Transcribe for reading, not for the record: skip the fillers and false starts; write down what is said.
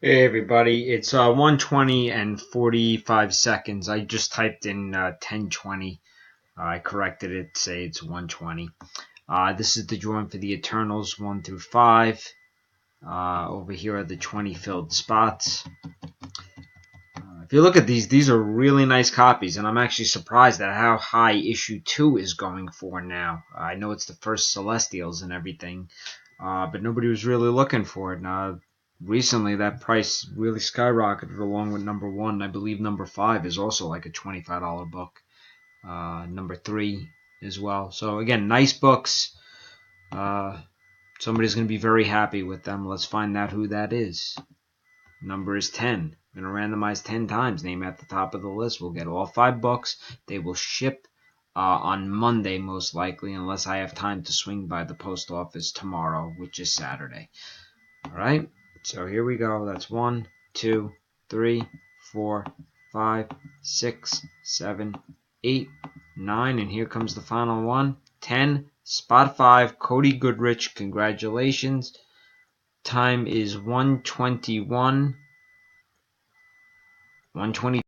Hey everybody, it's 1:20 and 45 seconds. I just typed in 10:20. I corrected it, say it's 1:20. This is the drawing for the Eternals 1 through 5. Over here are the 20 filled spots. If you look at these are really nice copies, and I'm actually surprised at how high issue 2 is going for now. I know it's the first Celestials and everything, but nobody was really looking for it. Now, recently, that price really skyrocketed along with number 1. I believe number 5 is also like a $25 book. Number 3 as well. So, again, nice books. Somebody's going to be very happy with them. Let's find out who that is. Number is 10. I'm going to randomize 10 times. Name at the top of the list. We'll get all 5 books. They will ship on Monday, most likely, unless I have time to swing by the post office tomorrow, which is Saturday. All right. So here we go. That's 1, 2, 3, 4, 5, 6, 7, 8, 9. And here comes the final one. 10. Spot 5. Cody Goodrich. Congratulations. Time is 1:21. 1:20.